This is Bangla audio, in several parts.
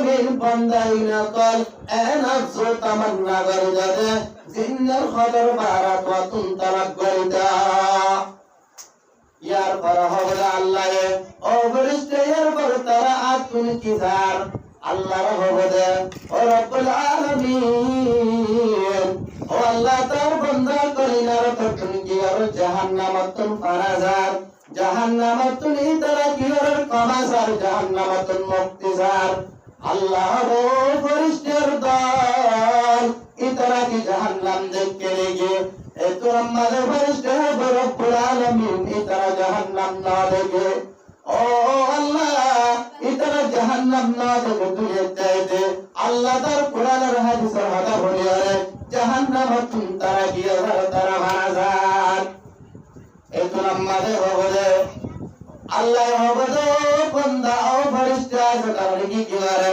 আলামিন বান্দাই নকল এ নফস তামান্না করে যাবে জিন্নার খবর বারাত ওয়া তুনতারাক গরিদা ইয়ার পর হবে আল্লাহ ও ফেরেশতা ইয়ার পর তারা আতুন কিজার আল্লাহর হবে ও রব্বুল আলামিন ও আল্লাহ তার বান্দা কলিনার তখন কি আর জাহান্নামাতুন ফারাজার জাহান্নামাতুন ইতারা কি আর কমাসার জাহান্নামাতুন মুক্তিজার আল্লাহ ও ফেরেশতার দল ইতারা কি জাহান্নাম দেখতে লেগে এত আমাদের ফেরেশতা রব্বুল আলামিন ইতারা জাহান্নাম না দেখে ও আল্লাহ ইতারা জাহান্নাম না দেখে তুই চাইতে আল্লাহ তার কোরআনের হাদিসের কথা বলে জাহান্নামাতুন তারা কি তারা মারাজার এত আমাদের হবে আল্লাহ হবে বান্দা ও ফেরেশতা কারণে কি করে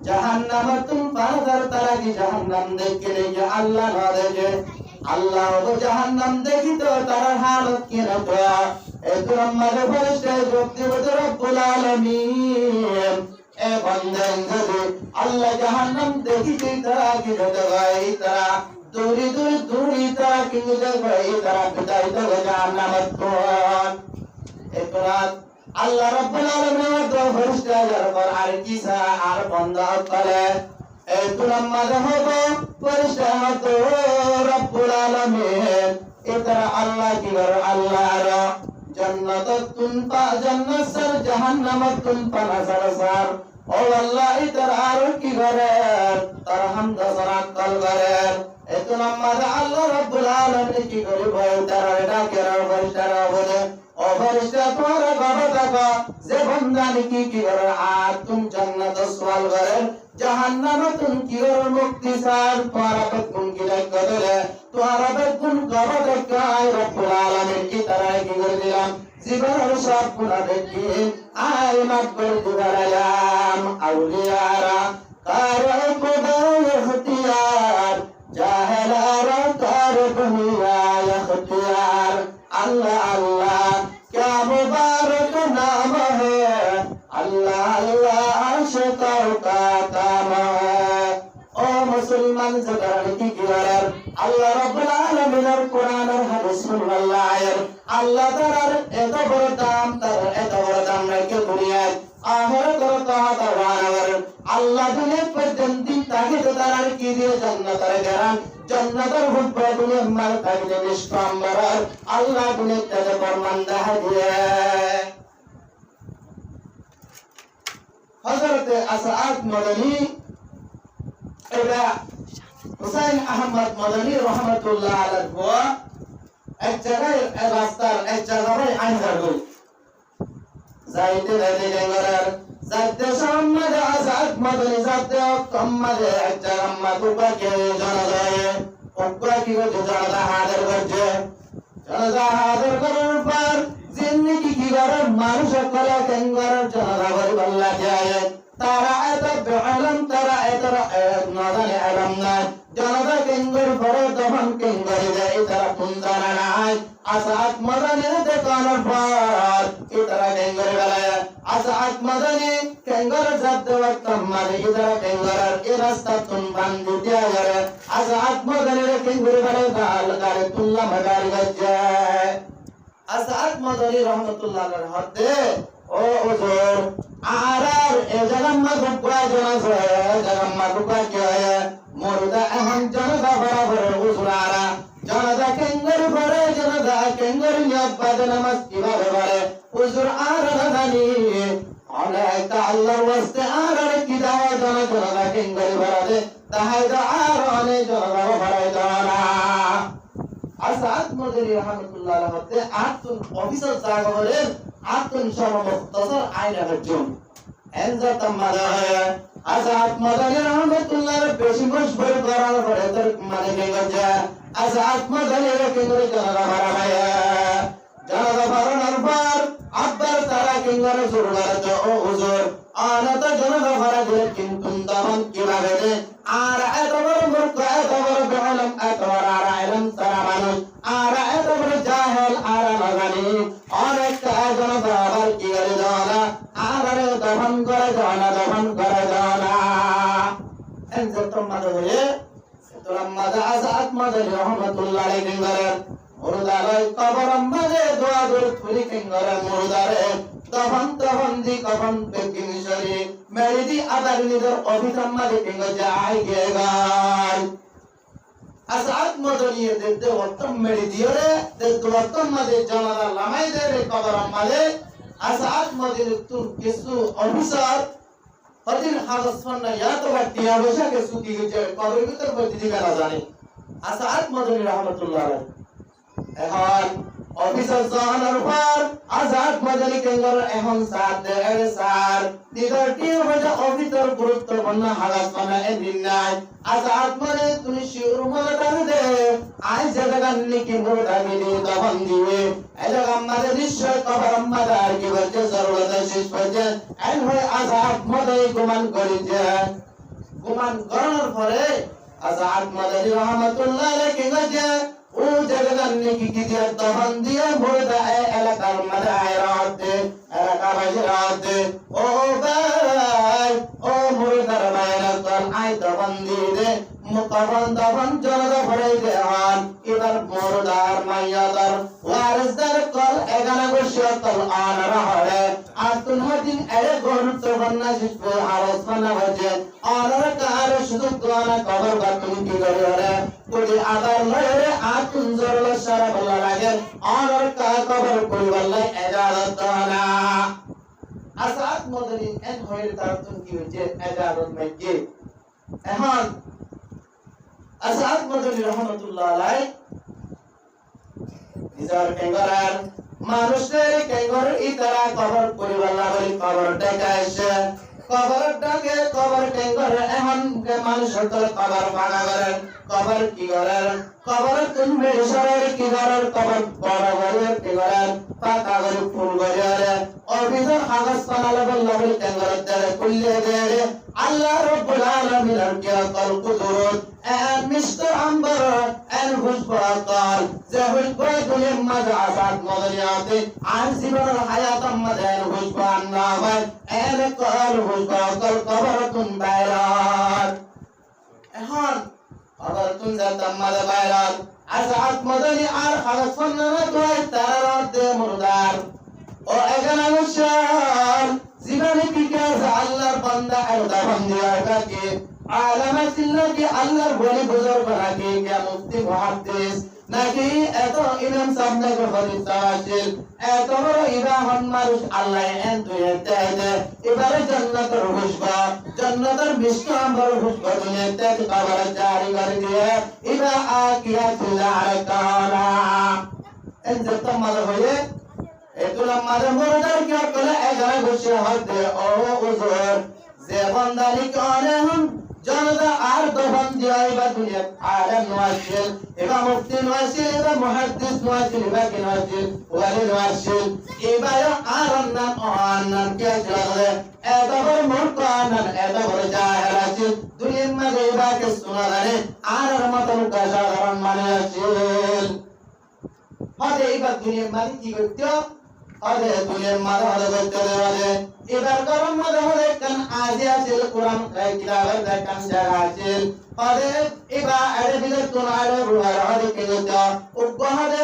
জাহান্নামাতুন ফারাজার তারা কি জাহান্নাম দেখে লেগে আল্লাহ না দেখে আল্লাহ ও জাহান্নাম দেখি তো তার হালত কি না তো এত আমাদের ফেরেশতা যুক্তি বলে রব্বুল আলামিন এ বান্দা যদি আল্লাহ জাহান্নাম দেখি তারা কি ভাই তারা দূরি দূরি দূরি তারা কি ভাই তারা বিদায় তো জাহান্নামাতুন এতরাত আল্লাহ রব্বুল আলামিন তো ফেরেশতা যার আর কি সা আর বান্দা করে এত আমাদের হবে ফেরেশতা তো রব্বুল আলামিন ইতারা আল্লাহ কি করে আল্লাহর জান্নাতুন পা জান্নাত সর জাহান্নামাতুন পানাসার সার ও আল্লাহ ইতারা আর কি করে তার হামদা সারাত কল করে এত আমাদের আল্লাহ রব্বুল আলামিন কি করে ভয় তারা ডাকে আর ফেরেশতা বলে ও ফেরেশতা তোরা বাবা দাদা যে বান্দা কি কি করে আর তুম জান্নাত সওয়াল করে জাহান্নামাতুন কি করে মুক্তি সার তোরা বেগুন কি করে তোরা বেগুন করে দেখায় রব্বুল আলামিন কি তারা কি করে দিলাম জীবনের সব গুনাহ দেখি আয় মাফ করে দিলাম আউলিয়ারা কারে খোদা ইখতিয়ার জাহেলারা কারে দুনিয়া ইখতিয়ার আল্লাহ আল্লাহ क्या मुबारक नाम है अल्लाह अल्लाह अर्श का काम है ओ मुसलमान जगह की गिरार अल्लाह रब्बुल आलमीन कुरान और हदीस सुन्नाह अल्लाह तार एत बड़ दाम के दुनिया आखिरत और तावानवर अल्लाह दुनिया पर जन्नती ताकि तार की दिए जन्नत गरान जन्नतर हुब्बे दुनिया मर ताकि निष्कामर अल्लाह दुनिया तेरे फरमानदा है हजरत असअद मदनी एबा हुसैन अहमद मदनी रहमतुल्लाह अलैहि एक जगह रास्तार एक जगह में आंसर हुई जाइते रहते गंगार जाते शामद असअद मदनी जाते कम्मद एक जगह मधुबा के जाना जाए उकरा की को जाना हाजिर करजे जाना हाजिर करने पर जिंदगी की गरम मानुष कला गंगार जाना भर बल्ला जाए तारा ऐसा बेअलम तारा ऐसा नाज़न अलम ना जाना गंगार भर दफन गंगार जाए तारा पुंजाना ना असअद मदनी दुकान पर इधर गंगार गलाया असअद मदनी गंगार जब वक्त मदनी इधर गंगार ये रास्ता तुम बंद दिया करे असअद मदनी गंगार गलाया गाल गाल तुल्ला मगार गज्जे असअद मदनी रहमतुल्लाह अलैहि हदे ओ हुजूर आरार ए जगम्मा गुब्बा जना से जगम्मा गुब्बा क्या है मुर्दा अहम जनदा बराबर हुजूर आरा जनदा केंगर भरे जनदा केंगर न्याबा नमस इबा भरे हुजूर आरा नदानी अनेक अल्लाह वास्ते आरा की दावा जनदा केंगर भरे ताहादा आरा ने जनदा भरे जाना असअद मदनी रहमतुल्लाह अलैहि हदे आतुन ऑफिसर जागा बोले आतुन शर्म मुख्तसर आईना रजूम एंजा तमारा है असअद मदनी रहमतुल्लाह अलैहि बेशी मुश्किल करार पड़े तर माने के गजा असअद मदनी रहमतुल्लाह जनदा भरा है जनदा भरा नरबार अब्बर तारा किंगर सुरगार तो ओ हुजूर आना तो जनदा भरा दे किंतु दमन की बागे आरा एतबर मुर्ख एतबर बेअलम एतबर आरा इलम तारा मानुष आरा एतबर जाहिल आरा लगानी और एक जनदा भर की गले जाना आरा दफन करे जाना enzatum madawiye turam mada azat madani rahmatullah alayhi ngare murdare kabaram made dua dur thuli kengare murdare তখন দি কখন বেকিং শরী মেরিদি আবার নিদর অভিধম্মা দিপিঙ্গ যাই গেগাই আসাত মদনিয়ে দেতে ওত্তম মেরিদিয়রে দেতে ওত্তম মাদে জনারা লামাই দেবে কবরম মাদে আসাত মদিনে তুর কিছু অফিসার হদিন হাগসফন্না ইয়াতো বাটিয়া বসাকে সুকি গেছে কবরের ভিতর বইতে দিবে না জানি আসাত মদনি রহমাতুল্লাহ আলাইহি এখন অফিসার জানার পর আজাদ মাদানি কেঙ্গর এখন সাথ দেয় স্যার নিদরটি হয়ে অফিসার গুরুত্বপূর্ণ হালাত মানে এদিন নাই আজাদ মানে তুমি শিওর মনে দে আই জায়গার নিকি মোড়া গিয়ে দহন দিবে এই জায়গা আমাদের নিশ্চয় কবর আমাদের কি বলছে জরুরত শেষ হয়েছে এন হয়ে আজাদ মাদানি গুমান করেছে গুমান করার পরে আজাদ মাদানি রহমাতুল্লাহ আলাইহি কেঙ্গর ও জায়গার নিকি কি দহন দিয়ে মোড়া এলাকার মাদায় রাতে এলাকা বাজরাতে ও ভাই ও মোড়ার বাইরে আই দহন দিয়ে মুকরন দহন জনদা ভরে দেন এবার মোড়ার মাইয়াদার ওয়ারিসদার কল এগানা গোশতল আন রহলে আতুন হদিন এর গুরুত্বপূর্ণ শিশু আলোচনা হচ্ছে আর কার শুধু দোয়ানা কবর বাতুন কি করে কোটি আদার লয়ে আতুন জরল সারা বলা লাগে আর কা কবর পরিবারলাই এজাজত না আসাদ মদনী এন হয়ে তারতুন কি হচ্ছে এজাজত মেকে এখন আসাদ মদনী রহমাতুল্লাহ আলাইহি নিজের কেঙ্গরার মানুষের কেঙ্গর ইতারা কবর পরিবারলা বলি কবর দেখাইছে কবর ডাকে কবর কেঙ্গর এখন মানুষ হতল কবর ভাঙা করেন কবর কি করেন কবর তুমি ঈশ্বরের কি করেন কবর বড় করে কি করেন পাকা করে ফুল করে অভিযোগ কাগজ বানালে বললে কেঙ্গর দেয় কুল্লে দেয় আল্লাহ রাব্বুল আলামিনের কি আকল কুদরত এন মিস্টার আম্বর এন হুজবাকাল যে হুজবা দুনিয়ার মাঝে আসাদ মদরিয়াতে আর জীবনের হায়াত মাঝে হুজবান না হয় এন কল হুজবাকাল কবরতুন বাইরাত এখন কবরতুন জাতাম মাঝে বাইরাত আসাদ মদরি আর খালাসন না দোয় তারার দে মুরদার ও এখানে মুশাল জীবনে কি কাজ আল্লাহর বান্দা আর দাফন দিয়া কি আলামাতিল্লাহ কি আল্লাহর বলি বুজুর্গ নাকি কি মুফতি মুহাদ্দিস নাকি এত ইমাম সামনে করে তাওয়াসিল এত বড় ইবাহন মানুষ আল্লাহ এন দুয়ে দেয় এবারে জান্নাতের হুসবা জান্নাতের বিষ্ণু আম্বর হুসবা দুনিয়াতে কবর জারি করে দিয়ে ইবা আকিয়াতুল্লাহ তাআলা এন যত মাল হয়ে এগুলা মারে মোরদার কি করে এগারে বসে হতে ও হুজুর যে বান্দানি করে হম জনতা আর দহন দিয়াই বা দুনিয়া আলেম নওয়াজিল এবা মুফতি নওয়াজিল এবা মুহাদ্দিস নওয়াজিল এবা কি নওয়াজিল ওয়ালি নওয়াজিল এবা আর নাম নাম কি আছে এত বড় মূর্খ নাম এত বড় জাহেল আছে দুনিয়ার মধ্যে এবা কে শোনা জানে আর মতন সাধারণ মানে আছে হতে এবা দুনিয়ার মধ্যে কি করতে আরে দুনিয়ার মধ্যে হলে করতে দেওয়া এবার গরম মধ্যে হলে কান আজি আছে কোরআন কিতাবের দেখান জায়গা আছে আরে এবার আরে দিলে কোন আরে রুহার হলে কি করতে উপহারে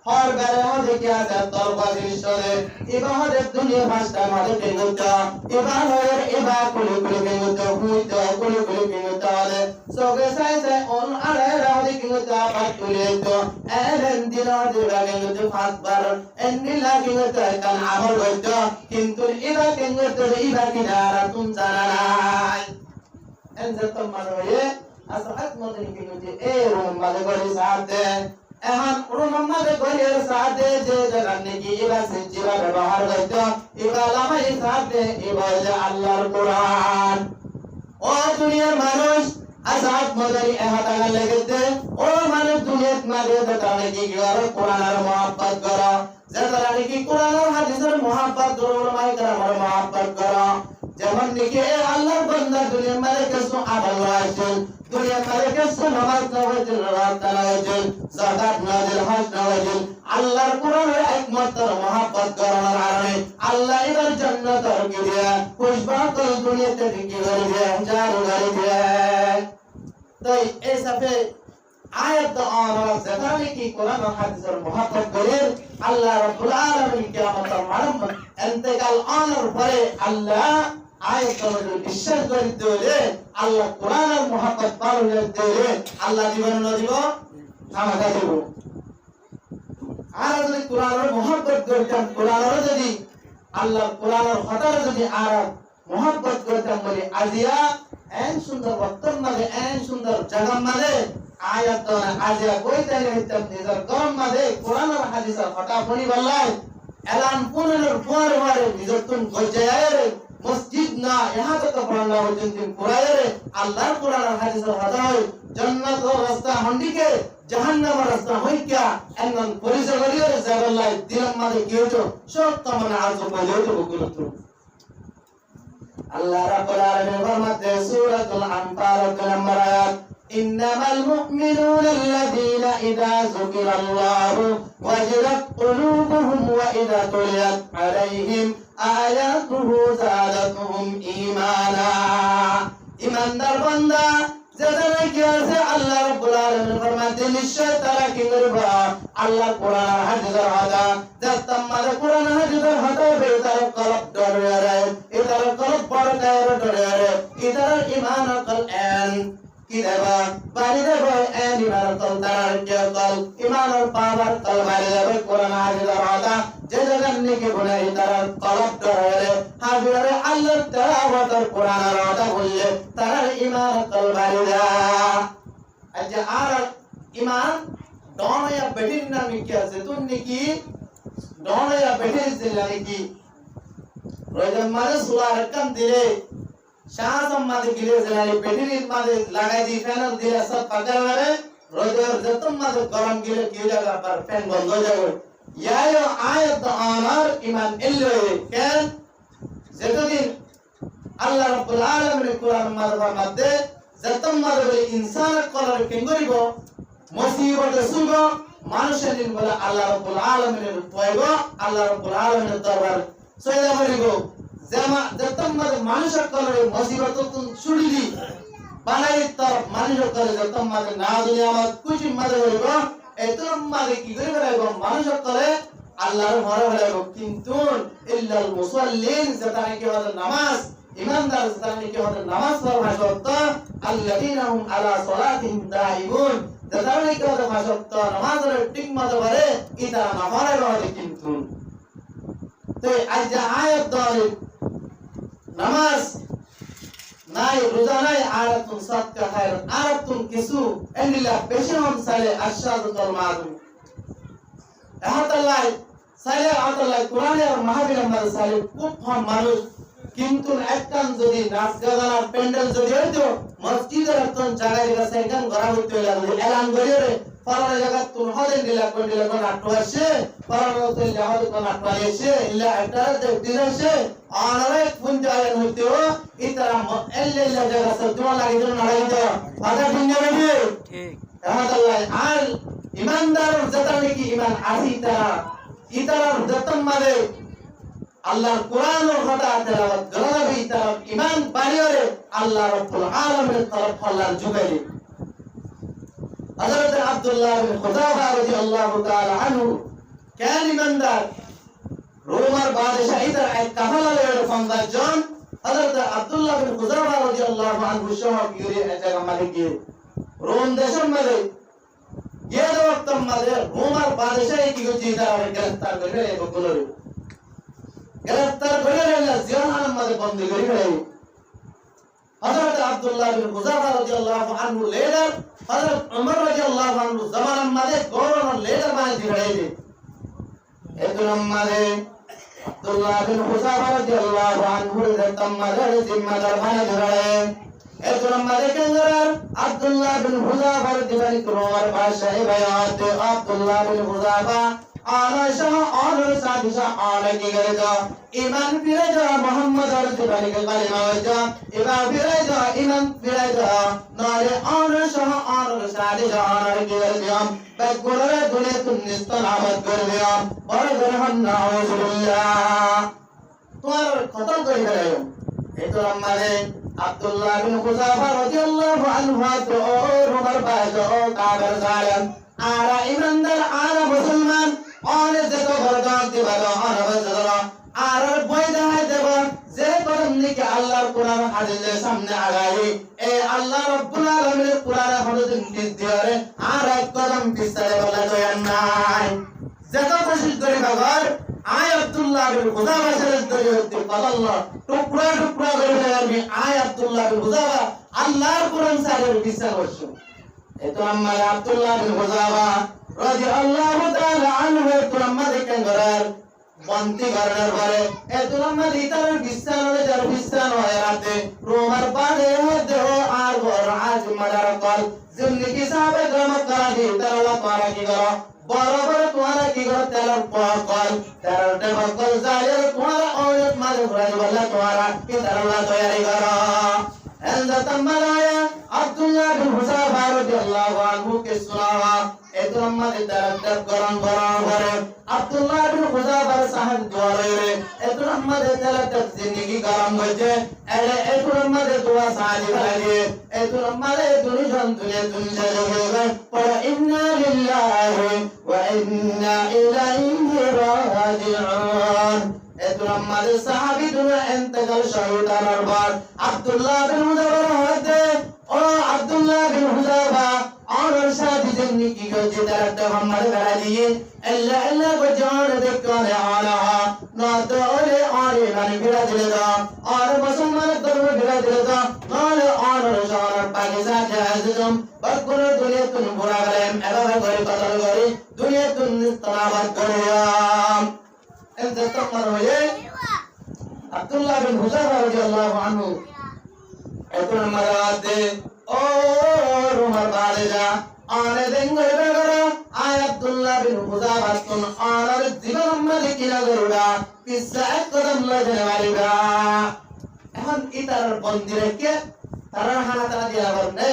হর বেরে হলে কি আছে তরবাজি সরে এবার হলে দুনিয়া ভাষা মধ্যে কি করতে এবার হয়ে এবার কুলি কুলি কি করতে হুইতে কুলি কুলি কি করতে হলে সগে সাইছে অন আরে হলে কি করতে পাঁচ কুলি তো এলেন দিন দিবা কি করতে পাঁচবার এন্নি লাগি করতে কান আমল করতে কিন্তু এবার কি করতে এবার কি দাঁড়া তুমি জানা নাই এনজেতম মানে আসাদ মধ্যে কি করতে এই রুম মানে করে সাথে এখন রুম মানে করে সাথে যে জায়গা নাকি এবার সেঞ্চিরা ব্যবহার করতে এবার লামাই সাথে এবার যে আল্লাহর কোরআন ও দুনিয়ার মানুষ আসাদ মদারি এহাতা লেগেতে ও মানুষ দুনিয়াত মারে তারা নাকি করে কোরআনের মহব্বত করো যে তারা নাকি কোরআনের হাদিসের মহব্বত করো মাই কালামের মহব্বত করো যেমন নাকি আল্লাহর বান্দা দুনিয়ার মারে কিছু আমল আছে দুনিয়ার মারে কিছু নামাজ নওয়াজ রাত নওয়াজ যাকাত নওয়াজ হজ নওয়াজ আল্লাহর কোরআনের একমাত্র মহব্বত করার কারণে আল্লাহ এবার জান্নাতের কি দেয়া খুশবা করে দুনিয়াতে কি করে দেয়া জার করে দেয়া তো এই সাথে আয়াত আমরা যেখানে কি কোরআন ও হাদিসের মহব্বত করেন আল্লাহ রাব্বুল আলামিন কিয়ামতের মানব ইন্তেকাল আনার পরে আল্লাহ আয়াতগুলো বিশ্বাস করে দিলে আল্লাহ কোরআনের মহব্বত পালন দিলে আল্লাহ জীবন দিব আমাকে দেব আর যদি কোরআনের মহব্বত করতাম কোরআনের যদি আল্লাহ কোরআনের হতার যদি আর মহব্বত করতাম বলে আজিয়া এন সুন্দর বর্তমান মাঝে এন সুন্দর জাগাম মাঝে আয়াত আজিয়া কইতালে হইতাম নিজের গরম মাঝে কোরআন আর হাদিসের হতা পড়ি বললাই এলান পুনর পরে নিজের তুন গজায় রে মসজিদ না ইহা তো পড়ানো পর্যন্ত পুরায় রে আল্লাহর কোরআন আর হাদিসের হতা হয় জান্নাত ও রাস্তা হন্ডিকে জাহান্নামের রাস্তা হইকা এমন পরিচয় করিয়ে জাগাল্লাই দিলাম মাঝে কি হতো সব তমন আজ বলে তো বকুলত আল্লাহ রাব্বুল আলামিন ফরমাতে সূরাতুল আনফাল নম্বর আয়াত ইন্নামাল মুমিনুনা আল্লাযীনা ইযা যুকিরাল্লাহু ওয়াজিলাত কুলুবুহুম ওয়া ইযা তুলিয়াত আলাইহিম আয়াতুহু যাদাতুহুম ঈমানা ঈমানদার বান্দা যারা কি আছে আল্লাহ রাব্বুল আলামিন ফরমাতে নিশ্চয় তারা কি করবে আল্লাহ কোরআন আর হাদিসের হাদা যাত্তামাদের কোরআন আর হাদিসের হাদা বে তার কলব ডরে রে ইদার কলব বড় ডরে রে ইদার ঈমান কল এন কি দেবা বাড়ি দেবা এন ঈমান কল তার কল ঈমান আর পাওয়ার কল বাড়ি দেবে কোরআন আর হাদিসের হাদা যে জায়গা নিকে বলে তার কলব ডরে রে হাবিরে আল্লাহ তেলাওয়াত আর কোরআন আর হাদা বললে তার ঈমান কল বাড়ি দা আজ আর ঈমান ডনয়া বেটির নামে কি আছে তুই নাকি ডনয়া বেটির দিলা নাকি রোজন মাঝে সুলার কাম দিলে শাহজম মাঝে গিলে জলালি বেটির মাঝে লাগাই দি ফ্যান দিলে সব পাগল করে রোজর যতম মাঝে গরম গিলে কি জায়গা पर ফ্যান বন্ধ হয়ে যাবে ইয়ায়ো আয়াত আমার ঈমান এলো কেন যতদিন আল্লাহ রাব্বুল আলামিন কোরআন মাঝে যতম মাঝে ইনসান করার কেঙ্গরিব মুসিবত সুগ মানুষের দিন বলে আল্লাহ রাব্বুল আলামিনের পয়গ আল্লাহ রাব্বুল আলামিনের দরবার সয়দা করিব জামা যতম মানুষের কলরে মুসিবত তুন ছুড়িলি বানাই তো মানুষের কলরে যতম মাঝে না দুনিয়া আমার কুচি মাঝে করিব এতম মাঝে কি করিব রাইব মানুষের কলরে আল্লাহর ঘরে হইব কিন্তু ইল্লাল মুসাল্লিন যেটা কি হয় নামাজ ইমানদার যেটা কি হয় নামাজ পড়া শর্ত আল্লাযীনা হুম আলা সালাতিহিম দাঈমুন যারা কি হয় মাসক্ত নামাজের ঠিক মতো করে এটা না হয় রহলে কিন্তু তো আজ আয়াত ধরে নামাজ নাই রোজা নাই আরাতুন সাদকা খায়র আরাতুন কিছু এন্ডিলা বেশি হন সালে আশাদুল মাদুম আহাতাল্লাহ সালে আহাতাল্লাহ কোরআনে আর মাহফিল আমাদের সালে খুব কম মানুষ কিন্তু একটান যদি নাচ গানার প্যান্ডেল যদি হইতো মসজিদের একজন জায়গায় গেছে একদম ঘরা হইতে লাগলো এলান করিয়ে রে পরার জায়গা তুন হদেন দিলা কোন নাট্য আসে পরার তো লাহদ কোন নাট্য আসে ইল্লা একটা দিছে আনারে কোন জায়গা হইতো ইতারা এল্লে জায়গা সব তোমার লাগি দিন নাড়াই দাও আদা দুনিয়া রে ঠিক আল্লাহ আর ইমানদার যেটা নাকি ঈমান আসি তারা ইতারা যতন মানে আল্লাহর কোরআন ও কথা তেলাওয়াত করবে তার ঈমান বাড়িয়ে আল্লাহ রাব্বুল আলামিনের তরফ আল্লাহ জুগাইলে হযরত আব্দুল্লাহ বিন খুযাফা রাদিয়াল্লাহু তাআলা আনহু কেন ইমানদার রোমার বাদশাহ ইতার এক কাফালা লয়ে ফন্দার জন হযরত আব্দুল্লাহ বিন খুযাফা রাদিয়াল্লাহু আনহু সহ গিয়ে এক জায়গা মালিক গিয়ে রোম দেশের মধ্যে গিয়ে ওয়াক্ত মধ্যে রোমার বাদশাহ কি করছে তারা গ্রেফতার করে বললো গ্রেফতার করে না জিয়াহান মধ্যে বন্দী করে ফেলে হযরত আব্দুল্লাহ বিন খুযাফা রাদিয়াল্লাহু আনহু লেডার হযরত ওমর রাদিয়াল্লাহু আনহু জামানার মধ্যে গভর্নর লেডার বানিয়ে দিয়েছে এতরম মধ্যে আব্দুল্লাহ বিন খুযাফা রাদিয়াল্লাহু আনহু এর তম্মাদের জিম্মাদার বানিয়ে দিয়েছে এতরম মধ্যে কেঙ্গার আব্দুল্লাহ বিন খুযাফা রাদিয়াল্লাহু আনহু বাদশাহ বায়াত আব্দুল্লাহ বিন খুযাফা আনাশা আনার সাদিশা আনা কি করে যা ঈমান ফিরে যা মুহাম্মদ রাসূলুল্লাহ কে কালিমা যা ঈমান ফিরে যা ঈমান ফিরে যা নারে আনাশা আনার সাদিশা আনা কি করে যা বেগুরে দুনে তুনিস্তান আবাদ করে দিও বড় রহমান নাউজুবিল্লাহ তোমার খতম করে ফেলায়ো এই তো আমারে আব্দুল্লাহ বিন হুযাফা রাদিয়াল্লাহু আনহু তো রুমার বাজো কাবের জালেম আরা ইমানদার আরা মুসলমান অনেক যত বরকত দিবালো আরা যত আর বই দেখাই দেব যে করম নিকে আল্লাহর কোরআন হাদিসের সামনে আগাই এ আল্লাহ রাব্বুল আলামিনের কোরআন হাদিস দিয়ারে আর এক কদম পিছারে বলা যায় নাই যত কোশিশ করি বাবার আয় আব্দুল্লাহ বিন হুযাফা শরীফ ধরে হতে আল্লাহ টুকরা টুকরা করে আমি আয় আব্দুল্লাহ বিন হুযাফা আল্লাহর কোরআন সারের বিচার করছো এতো আমরা আব্দুল্লাহ বিন হুযাফা রাদিয়াল্লাহু তাআলা আনহু তো আমাদের কেন করার বন্তি করার পরে এতো আমরা ইতার বিচার হলে যার বিচার হয় রাতে রোমার পাড়ে দেহ আর ঘর আজ মাদার কল জিন্দেগি সাবে গ্রাম করা দি তারা করা কি করো বরাবর তোমারা কি করো তেলার কল তেলার কল জায়ের তোমারা অনেক মাঝে ঘুরাই বললে তোমারা কি তারা তৈরি করো এন্ড তামারায়া আব্দুল্লাহ বিন হুযাফা রাদিয়াল্লাহু আনহু কে সুনাওয়া এতো আমাদের তারা গরম গরম করে আব্দুল্লাহ বিন হুযাফা সাহেব দোয়ারে এতো আমাদের তারা জিন্দেগি গরম হয়েছে এতো আমাদের দোয়া সাহায্য লাগে এতো আমাদের দুনিয়া দুনিয়া জগবে পড়া ইন্না লিল্লাহি ওয়া ইন্না ইলাইহি রাজিউন এতো আমাদের সাহাবী দুনিয়া ইন্তেকাল শহীদার পর আব্দুল্লাহ বিন হুযাফা হতে ও আব্দুল্লাহ বিন হুযাফা और शादी जिंदगी को जिधर तो हमारे बड़ा दिए अल्लाह अल्लाह को जान देखो ने आला ना तो ओले आरे नानी बिरा दिलेगा और मुसलमान धर्म बिरा दिलेगा नाले और शान पाकिस्तान जहाज़म बकुर दुनिया तुम बुरा करें ऐसा करे कतल करे दुनिया तुम तनावत करे इन तो मरो ये अब्दुल्लाह बिन हुज़ैफा रज़ियल्लाहु अन्हु इतना मरादे ओ रुमर बालेजा आने देंगे बेगरा आय अब्दुल्लाह बिन हुज़ैफा तुम आनर जीवन में किला करूँगा किस्सा एक कदम लगने वाली बा এখন ইতার বন্দি রেখে তারা হানা তারা দিয়া বলনে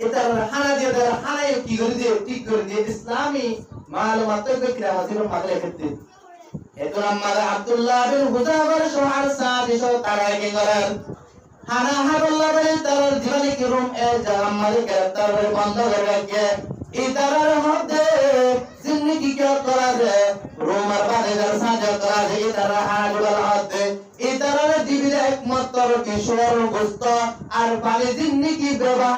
ইতার হানা দিয়ে তারা হানায় কি করে দিয়ে ঠিক করে দিয়ে ইসলামী মালুমাত তো কিরা হাজির মাগলে করতে এতো আমরা আব্দুল্লাহ বিন হুযাফার শোহার সাদিসো তারা কি করেন হানা হাবুল্লাহ বলে তার জীবনে কি রুম এ জামালে গ্রেফতার করে বন্ধ করে রাখে ইতারার মধ্যে জিন্দেগি কি করা যায় রোমার বাদে যার সাজা করা যায় ইতারা হাজুল হাতে ইতারার জীবনে একমাত্র কিশোর গোস্ত আর বালে জিন্দেগি ব্যবহার